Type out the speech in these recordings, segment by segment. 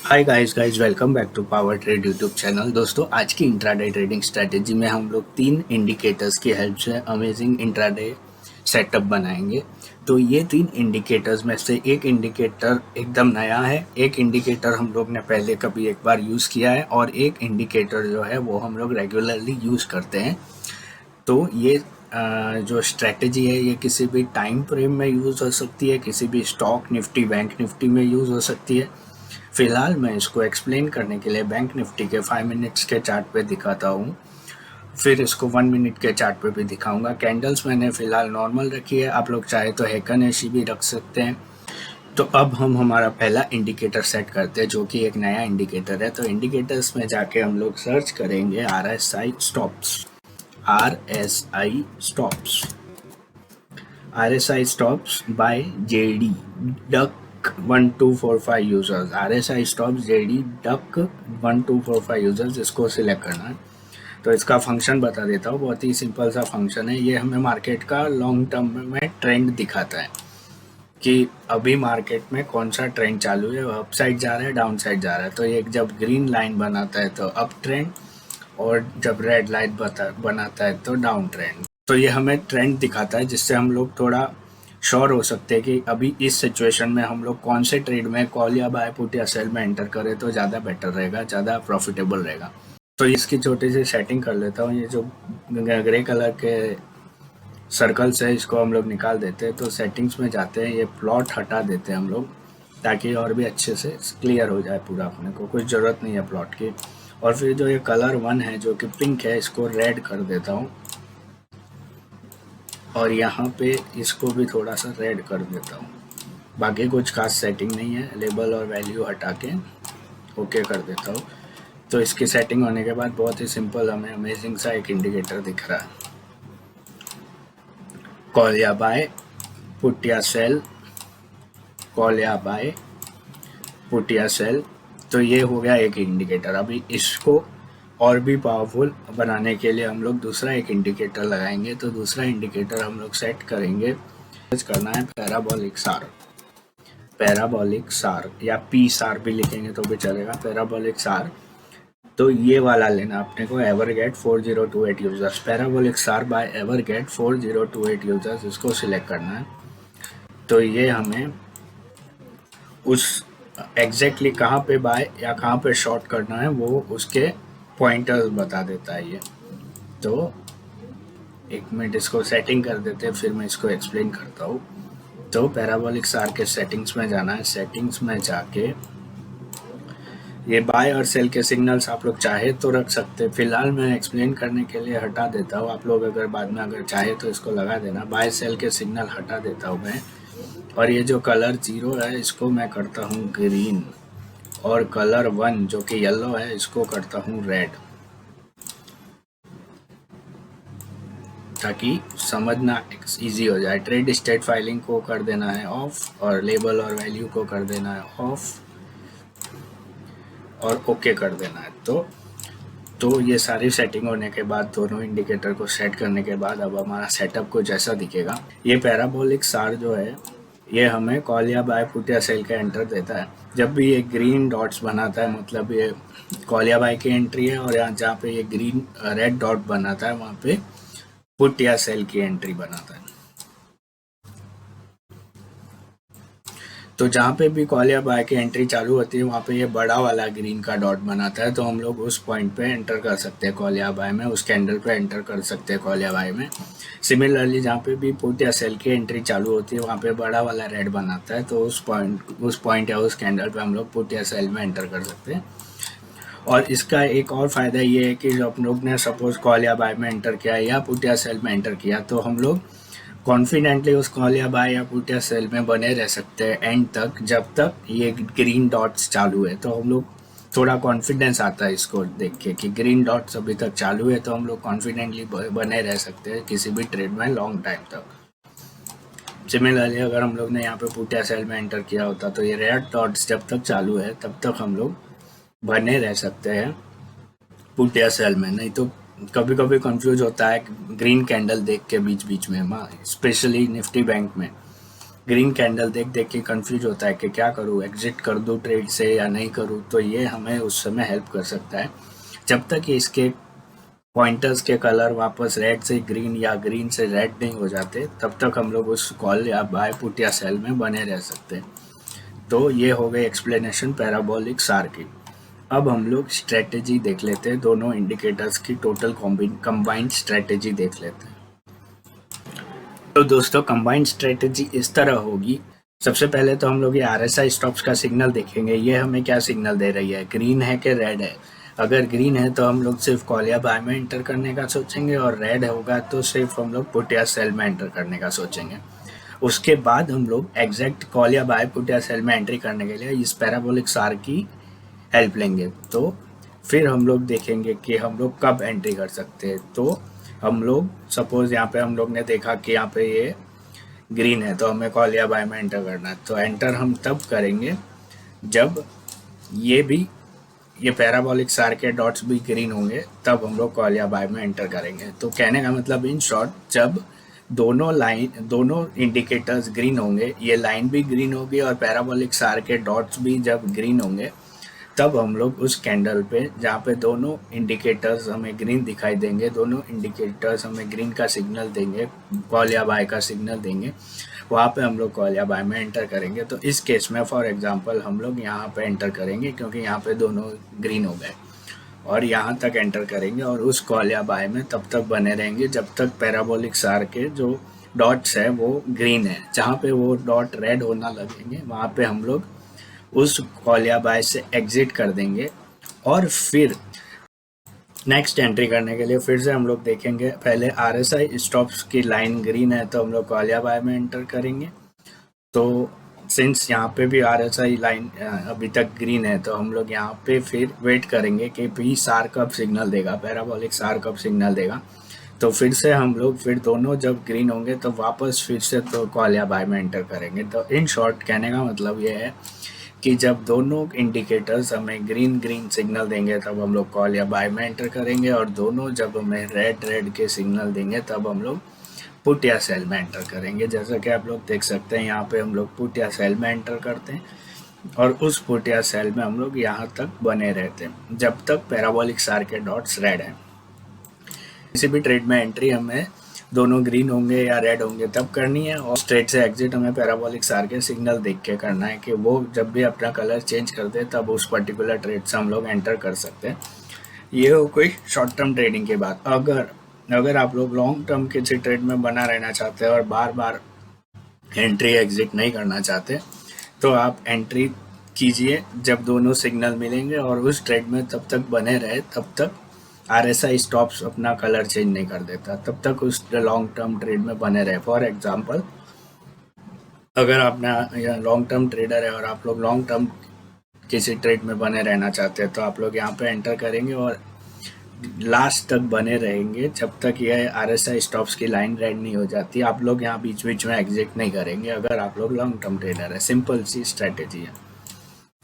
Hi guys welcome back to power trade YouTube channel. दोस्तों, आज की इंट्राडे ट्रेडिंग स्ट्रैटेजी में हम लोग 3 इंडिकेटर्स की हेल्प से अमेजिंग इंट्राडे सेटअप बनाएंगे। तो ये 3 इंडिकेटर्स में से एक इंडिकेटर एकदम नया है, एक इंडिकेटर हम लोग ने पहले कभी एक बार यूज़ किया है और एक इंडिकेटर जो है वो हम लोग रेगुलरली यूज़ करते हैं। तो ये जो स्ट्रैटेजी है ये किसी भी टाइम फ्रेम में यूज़ हो सकती है, किसी भी स्टॉक निफ्टी बैंक निफ्टी में यूज़ हो सकती है। फिलहाल मैं इसको एक्सप्लेन करने के लिए बैंक निफ्टी के 5 मिनट्स के चार्ट पे दिखाता हूँ, फिर इसको 1 मिनट के चार्ट पे भी दिखाऊंगा। कैंडल्स मैंने फिलहाल नॉर्मल रखी है, आप लोग चाहे तो हेकन एशी भी रख सकते हैं। तो अब हम हमारा पहला इंडिकेटर सेट करते हैं जो कि एक नया इंडिकेटर है। तो इंडिकेटर्स में जाके हम लोग सर्च करेंगे RSI stops. RSI stops RSI stops by JD duck 1245 users. RSI stops JD duck 1245 users, इसको सिलेक्ट करना है। तो इसका फंक्शन बता देता हूँ, बहुत ही सिंपल सा फंक्शन है। ये हमें मार्केट का लॉन्ग टर्म में ट्रेंड दिखाता है कि अभी मार्केट में कौन सा ट्रेंड चालू है, अप साइड जा रहा है डाउन साइड जा रहा है। तो ये जब ग्रीन लाइन बनाता है तो अप ट्रेंड, और जब रेड लाइन बनाता है तो डाउन ट्रेंड। तो ये हमें ट्रेंड दिखाता है जिससे हम लोग थोड़ा श्योर हो सकते हैं कि अभी इस सिचुएशन में हम लोग कौन से ट्रेड में कॉल या बाय पुट या सेल में एंटर करें तो ज़्यादा बेटर रहेगा, ज़्यादा प्रॉफिटेबल रहेगा। तो इसकी छोटी सी सेटिंग कर लेता हूँ। ये जो ग्रे कलर के सर्कल्स है इसको हम लोग निकाल देते हैं। तो सेटिंग्स में जाते हैं, ये प्लॉट हटा देते हैं हम लोग ताकि और भी अच्छे से क्लियर हो जाए पूरा, अपने को कुछ ज़रूरत नहीं है प्लॉट की। और फिर जो ये कलर 1 है जो कि पिंक है, इसको रेड कर देता हूँ और यहाँ पे इसको भी थोड़ा सा रेड कर देता हूँ। बाकी कुछ खास सेटिंग नहीं है, लेबल और वैल्यू हटा के ओके कर देता हूँ। तो इसकी सेटिंग होने के बाद बहुत ही सिंपल हमें अमेजिंग सा एक इंडिकेटर दिख रहा है। कॉल या बाय, पुट या सेल, कॉल या बाय, पुट या सेल। तो ये हो गया एक इंडिकेटर। अभी इसको और भी पावरफुल बनाने के लिए हम लोग दूसरा एक इंडिकेटर लगाएंगे। तो दूसरा इंडिकेटर हम लोग सेट करेंगे, करना है पैराबोलिक सार। पैराबोलिक सार या पी सार भी लिखेंगे तो भी चलेगा, पैराबोलिक सार। तो ये वाला लेना अपने को, एवरगेट 4028 यूजर्स। पैराबोलिक सार बाय एवरगेट 4028 यूजर्स, इसको सिलेक्ट करना है। तो ये हमें उस एग्जैक्टली कहाँ पे बाय या कहाँ पे शॉर्ट करना है वो उसके पॉइंटर्स बता देता है ये। तो एक मिनट इसको सेटिंग कर देते हैं, फिर मैं इसको एक्सप्लेन करता हूँ। तो पैराबोलिक सार के सेटिंग्स में जाना है। सेटिंग्स में जाके ये बाय और सेल के सिग्नल्स आप लोग चाहे तो रख सकते हैं, फिलहाल मैं एक्सप्लेन करने के लिए हटा देता हूँ। आप लोग अगर बाद में अगर चाहे तो इसको लगा देना। बाय सेल के सिग्नल हटा देता हूँ मैं, और ये जो कलर 0 है इसको मैं करता हूँ ग्रीन, और कलर 1 जो कि येलो है इसको करता हूँ रेड, ताकि समझना इजी हो जाए। ट्रेड स्टेट फाइलिंग को कर देना है ऑफ, और लेबल और वैल्यू को कर देना है ऑफ, और ओके कर देना है। तो ये सारी सेटिंग होने के बाद, दोनों इंडिकेटर को सेट करने के बाद अब हमारा सेटअप कुछ ऐसा दिखेगा। ये पैराबोलिक सार जो है ये हमें कॉल या बाय पुट या सेल का एंटर देता है। जब भी ये ग्रीन डॉट्स बनाता है मतलब ये कॉल या बाय की एंट्री है, और यहाँ जहाँ पे ये ग्रीन रेड डॉट बनाता है वहाँ पे पुट या सेल की एंट्री बनाता है। तो जहाँ पे भी कॉल या बाय की एंट्री चालू होती है वहाँ पे ये बड़ा वाला ग्रीन का डॉट बनाता है, तो हम लोग उस पॉइंट पे एंटर कर सकते हैं कॉल या बाय में, उस कैंडल पे एंटर कर सकते हैं कॉल या बाय में। सिमिलरली जहाँ पे भी पुट या सेल की एंट्री चालू होती है वहाँ पे बड़ा वाला रेड बनाता है, तो उस पॉइंट या उस कैंडल पे हम लोग पुट या सेल में एंटर कर सकते हैं। और इसका एक और फ़ायदा ये है कि जो हम लोग ने सपोज कॉल या बाय में एंटर किया या पुट या सेल में एंटर किया, तो हम लोग कॉन्फिडेंटली उस कॉल या बाय या पुट या सेल में बने रह सकते हैं एंड तक, जब तक ये ग्रीन डॉट्स चालू है। तो हम लोग थोड़ा कॉन्फिडेंस आता है इसको देख के कि ग्रीन डॉट्स अभी तक चालू है, तो हम लोग कॉन्फिडेंटली बने रह सकते हैं किसी भी ट्रेड में लॉन्ग टाइम तक। सिमिलरली अगर हम लोग ने यहाँ पे पुट या सेल में एंटर किया होता तो ये रेड डॉट्स जब तक चालू है तब तक हम लोग बने रह सकते हैं पुट या सेल में। नहीं तो कभी कभी कंफ्यूज होता है ग्रीन कैंडल देख के बीच बीच में, स्पेशली निफ्टी बैंक में ग्रीन कैंडल देख देख के कंफ्यूज होता है कि क्या करूँ, एग्जिट कर दूँ ट्रेड से या नहीं करूँ, तो ये हमें उस समय हेल्प कर सकता है। जब तक ये इसके पॉइंटर्स के कलर वापस रेड से ग्रीन या ग्रीन से रेड नहीं हो जाते, तब तक हम लोग उस कॉल या बाय पुट या सेल में बने रह सकते हैं। तो ये हो गई एक्सप्लेनेशन पैराबोलिक सार की। अब हम लोग स्ट्रेटेजी देख लेते हैं, दोनों इंडिकेटर्स की टोटल कंबाइंड स्ट्रेटेजी देख लेते हैं। तो दोस्तों कंबाइंड स्ट्रेटेजी इस तरह होगी। सबसे पहले तो हम लोग ये RSI स्टॉप्स का सिग्नल देखेंगे, ये हमें क्या सिग्नल दे रही है, ग्रीन है कि रेड है। अगर ग्रीन है तो हम लोग सिर्फ कॉल या बाय में एंटर करने का सोचेंगे, और रेड होगा तो सिर्फ हम लोग पुट या सेल में एंटर करने का सोचेंगे। उसके बाद हम लोग एग्जैक्ट कॉल या बाय पुट या सेल में एंट्री करने के लिए इस पैराबोलिक सार की हेल्प लेंगे। तो फिर हम लोग देखेंगे कि हम लोग कब एंट्री कर सकते हैं। तो हम लोग सपोज यहाँ पे हम लोग ने देखा कि यहाँ पे ये ग्रीन है, तो हमें कॉल या बाय में एंटर करना है। तो एंटर हम तब करेंगे जब ये पैराबोलिक सार के डॉट्स भी ग्रीन होंगे, तब हम लोग कॉल या बाय में एंटर करेंगे। तो कहने का मतलब इन शॉर्ट, जब दोनों इंडिकेटर्स ग्रीन होंगे, ये लाइन भी ग्रीन होगी और पैराबोलिक सार के डॉट्स भी जब ग्रीन होंगे, तब हम लोग उस कैंडल पे जहाँ पे दोनों इंडिकेटर्स हमें ग्रीन दिखाई देंगे, दोनों इंडिकेटर्स हमें ग्रीन का सिग्नल देंगे, कॉल या बाय का सिग्नल देंगे, वहाँ पे हम लोग कॉल या बाय में एंटर करेंगे। तो इस केस में फॉर एग्जांपल हम लोग यहाँ पे एंटर करेंगे, क्योंकि यहाँ पे दोनों ग्रीन हो गए, और यहाँ तक एंटर करेंगे और उस कॉल या बाय में तब तक बने रहेंगे जब तक पैराबोलिक सार के जो डॉट्स है वो ग्रीन है। जहाँ पे वो डॉट रेड होना लगेंगे, वहाँ पे हम लोग उस कॉल या बाय से एग्जिट कर देंगे, और फिर नेक्स्ट एंट्री करने के लिए फिर से हम लोग देखेंगे। पहले RSI स्टॉप्स की लाइन ग्रीन है, तो हम लोग कॉल या बाय में एंटर करेंगे। तो सिंस यहाँ पे भी RSI लाइन अभी तक ग्रीन है, तो हम लोग यहाँ पे फिर वेट करेंगे कि भी सार कब सिग्नल देगा, पैराबोलिक सार कब सिग्नल देगा। तो फिर से हम लोग फिर दोनों जब ग्रीन होंगे तो वापस फिर से तो कॉल या बाय में एंटर करेंगे। तो इन शॉर्ट कहने का मतलब ये है कि जब दोनों इंडिकेटर्स हमें ग्रीन ग्रीन सिग्नल देंगे, तब हम लोग कॉल या बाय में एंटर करेंगे, और दोनों जब हमें रेड रेड के सिग्नल देंगे, तब हम लोग पुट या सेल में एंटर करेंगे। जैसा कि आप लोग देख सकते हैं, यहाँ पे हम लोग पुट या सेल में एंटर करते हैं, और उस पुट या सेल में हम लोग यहाँ तक बने रहते हैं जब तक पैराबोलिक सार के डॉट्स रेड हैं। किसी भी ट्रेड में एंट्री हमें दोनों ग्रीन होंगे या रेड होंगे तब करनी है, और ट्रेड से एग्जिट हमें पैराबोलिक सार के सिग्नल देख के करना है कि वो जब भी अपना कलर चेंज कर दे, तब उस पर्टिकुलर ट्रेड से हम लोग एंटर कर सकते हैं। ये हो कोई शॉर्ट टर्म ट्रेडिंग की बात। अगर आप लोग लॉन्ग टर्म किसी ट्रेड में बना रहना चाहते हैं और बार बार एंट्री एग्जिट नहीं करना चाहते, तो आप एंट्री कीजिए जब दोनों सिग्नल मिलेंगे, और उस ट्रेड में तब तक बने रहे तब तक RSI स्टॉप्स अपना कलर चेंज नहीं कर देता, तब तक उस लॉन्ग टर्म ट्रेड में बने रहे। फॉर एग्जांपल, अगर आपने लॉन्ग टर्म ट्रेडर है और आप लोग लॉन्ग टर्म किसी ट्रेड में बने रहना चाहते हैं, तो आप लोग यहाँ पे एंटर करेंगे और लास्ट तक बने रहेंगे जब तक यह RSI स्टॉप्स की लाइन रेड नहीं हो जाती। आप लोग यहाँ बीच बीच में एग्जिट नहीं करेंगे अगर आप लोग लॉन्ग टर्म ट्रेडर है। सिंपल सी स्ट्रेटेजी है।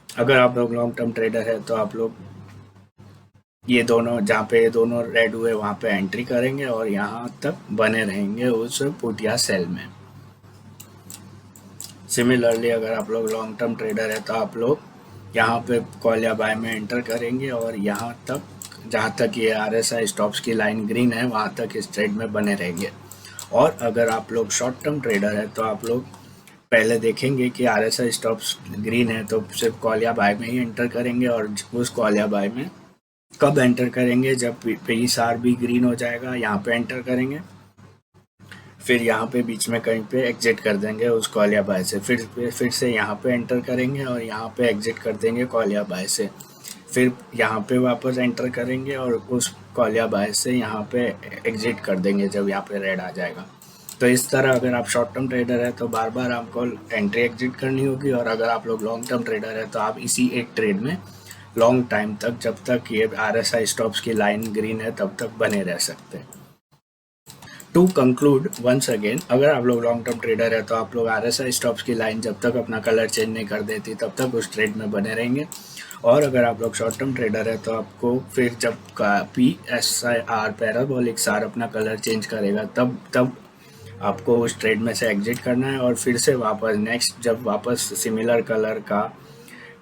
अगर आप लोग लॉन्ग टर्म ट्रेडर है तो आप लोग ये दोनों, जहाँ पे ये दोनों रेड हुए वहाँ पे एंट्री करेंगे और यहाँ तक बने रहेंगे उस पुट या सेल में। सिमिलरली अगर आप लोग लॉन्ग टर्म ट्रेडर है तो आप लोग यहाँ पे कॉल या बाय में एंटर करेंगे और यहाँ तक, जहाँ तक ये RSI स्टॉप्स की लाइन ग्रीन है, वहाँ तक इस ट्रेड में बने रहेंगे। और अगर आप लोग शॉर्ट टर्म ट्रेडर है तो आप लोग पहले देखेंगे कि RSI स्टॉप्स ग्रीन है तो सिर्फ कॉल या बाय में ही एंटर करेंगे, और उस कॉल या बाय में कब एंटर करेंगे, जब PSR भी ग्रीन हो जाएगा, यहाँ पे एंटर करेंगे, फिर यहाँ पे बीच में कहीं पे एग्जिट कर देंगे उस कॉल या बाय से, फिर से यहाँ पे एंटर करेंगे और यहाँ पे एग्जिट कर देंगे कॉल या बाय से, फिर यहाँ पे वापस एंटर करेंगे और उस कॉल या बाय से यहाँ पे एग्जिट कर देंगे जब यहाँ पे रेड आ जाएगा। तो इस तरह अगर आप शॉर्ट टर्म ट्रेडर है तो बार बार आपको एंट्री एग्जिट करनी होगी, और अगर आप लोग लॉन्ग टर्म ट्रेडर है तो आप इसी एक ट्रेड में लॉन्ग टाइम तक, जब तक ये RSI स्टॉप्स की लाइन ग्रीन है, तब तक बने रह सकते हैं। टू कंक्लूड वंस अगेन, अगर आप लोग लॉन्ग टर्म ट्रेडर है तो आप लोग RSI स्टॉप्स की लाइन जब तक अपना कलर चेंज नहीं कर देती तब तक उस ट्रेड में बने रहेंगे। और अगर आप लोग शॉर्ट टर्म ट्रेडर है तो आपको फिर जब PSIR पैराबोलिक सार अपना कलर चेंज करेगा, तब आपको उस ट्रेड में से एग्जिट करना है और फिर से वापस नेक्स्ट जब वापस सिमिलर कलर का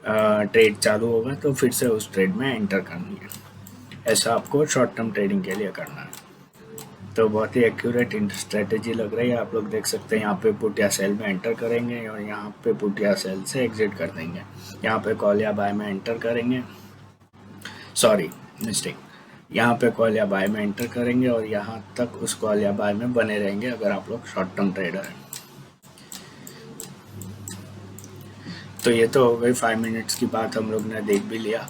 ट्रेड चालू होगा तो फिर से उस ट्रेड में एंटर करनी है। ऐसा आपको शॉर्ट टर्म ट्रेडिंग के लिए करना है। तो बहुत ही एक्यूरेट स्ट्रेटेजी लग रही है। आप लोग देख सकते हैं यहाँ पे पुट या सेल में एंटर करेंगे और यहाँ पे पुट या सेल से एग्जिट कर देंगे। यहाँ पे कॉल या बाय में एंटर करेंगे, सॉरी मिस्टेक, यहाँ पे कॉल या बाय में एंटर करेंगे और यहाँ तक उस कॉल या बाय में बने रहेंगे अगर आप लोग शॉर्ट टर्म ट्रेडर हैं। तो ये तो हो गई 5 मिनट्स की बात, हम लोग ने देख भी लिया,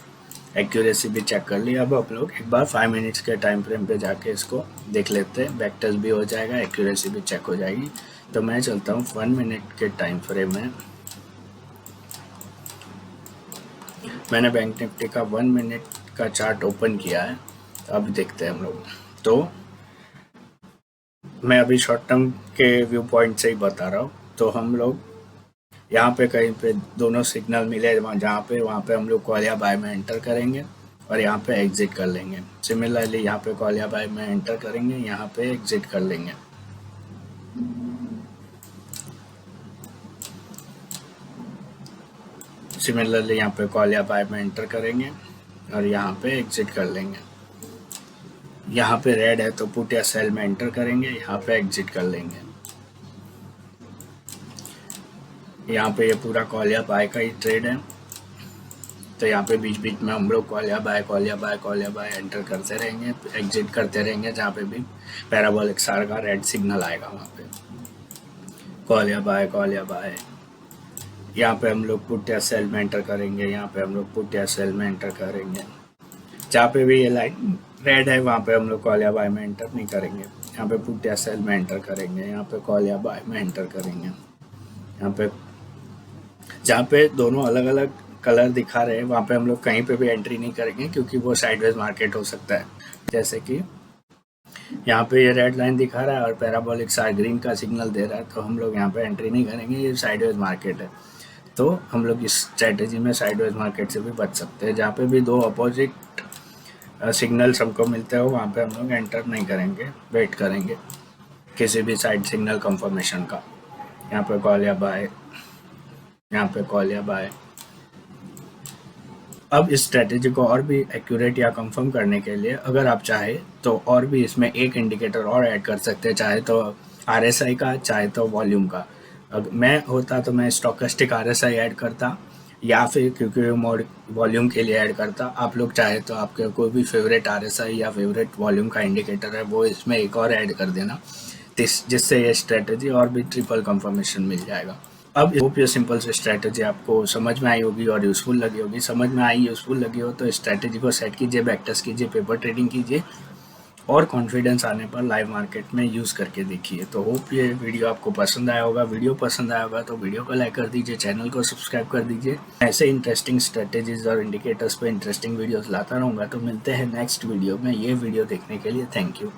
एक्यूरेसी भी चेक कर लिया। अब आप लोग एक बार 5 मिनट्स के टाइम फ्रेम पे जाके इसको देख लेते हैं, बैक टेस्ट भी हो जाएगा, एक्यूरेसी भी चेक हो जाएगी। तो मैं चलता हूँ 1 मिनट के टाइम फ्रेम में। मैंने बैंक निफ्टी का 1 मिनट का चार्ट ओपन किया है, अब देखते हैं हम लोग। तो मैं अभी शॉर्ट टर्म के व्यू पॉइंट से ही बता रहा हूँ। तो हम लोग यहाँ पे कहीं पे दोनों सिग्नल मिले जहाँ पे, वहाँ पे हम लोग कॉल या बाय में एंटर करेंगे और यहाँ पे एग्जिट कर लेंगे। सिमिलरली यहाँ पे कॉल या बाय में एंटर करेंगे, यहाँ पे एग्जिट कर लेंगे। सिमिलरली यहाँ पे कॉल या बाय में एंटर करेंगे और यहाँ पे एग्जिट कर लेंगे। यहाँ पे रेड है तो पुट या सेल में एंटर करेंगे, यहाँ पे एग्जिट कर लेंगे। यहाँ पे ये पूरा कॉल या बाय का ही ट्रेड है, तो यहाँ पे बीच बीच में हम लोग कॉल या बाय कॉल या बाय कॉल या बाय एंटर करते रहेंगे, एग्जिट करते रहेंगे। जहाँ पे भी पैराबोलिक स्टार का रेड सिग्नल आएगा वहाँ पे कॉल या बाय कॉल या बाय। यहाँ पे हम लोग पुट या सेल में एंटर करेंगे, यहाँ पे हम लोग पुट या सेल में एंटर करेंगे। जहाँ पे भी ये लाइन रेड है वहाँ पे हम लोग कॉल या बाय में एंटर नहीं करेंगे, यहाँ पे पुट या सेल में एंटर करेंगे, यहाँ पे कॉल या बाय में एंटर करेंगे। यहाँ पे जहाँ पे दोनों अलग अलग कलर दिखा रहे हैं वहाँ पे हम लोग कहीं पे भी एंट्री नहीं करेंगे, क्योंकि वो साइडवेज मार्केट हो सकता है। जैसे कि यहाँ पे ये रेड लाइन दिखा रहा है और पैराबोलिक स्टार ग्रीन का सिग्नल दे रहा है, तो हम लोग यहाँ पे एंट्री नहीं करेंगे, ये साइडवेज मार्केट है। तो हम लोग इस स्ट्रेटेजी में साइडवेज मार्केट से भी बच सकते हैं। जहाँ पे भी दो अपोजिट सिग्नल्स हमको मिलते हो वहाँ पे हम लोग एंटर नहीं करेंगे, वेट करेंगे किसी भी साइड सिग्नल कंफर्मेशन का। यहाँ पे कॉल या बाय, यहाँ पे कॉल या बाय। अब इस स्ट्रेटेजी को और भी एक्यूरेट या कंफर्म करने के लिए अगर आप चाहे तो और भी इसमें एक इंडिकेटर और ऐड कर सकते हैं, चाहे तो RSI का, चाहे तो वॉल्यूम का। अगर मैं होता तो मैं स्टोकेस्टिक RSI ऐड करता, या फिर क्योंकि मोड वॉल्यूम के लिए ऐड करता। आप लोग चाहे तो आपके कोई भी फेवरेट RSI या फेवरेट वॉल्यूम का इंडिकेटर है वो इसमें एक और ऐड कर देना, जिससे ये स्ट्रेटेजी और भी ट्रिपल कंफर्मेशन मिल जाएगा। अब होप ये सिंपल सी स्ट्रैटेजी आपको समझ में आई होगी और यूज़फुल लगी होगी। समझ में आई, यूज़फुल लगी हो तो स्ट्रैटेजी को सेट कीजिए, बैक टेस्ट कीजिए, पेपर ट्रेडिंग कीजिए और कॉन्फिडेंस आने पर लाइव मार्केट में यूज़ करके देखिए। तो होप ये वीडियो आपको पसंद आया होगा। वीडियो पसंद आया होगा तो वीडियो को लाइक कर दीजिए, चैनल को सब्सक्राइब कर दीजिए। ऐसे इंटरेस्टिंग स्ट्रैटेजीज और इंडिकेटर्स पे इंटरेस्टिंग वीडियोस लाता रहूँगा। तो मिलते हैं नेक्स्ट वीडियो में। ये वीडियो देखने के लिए थैंक यू।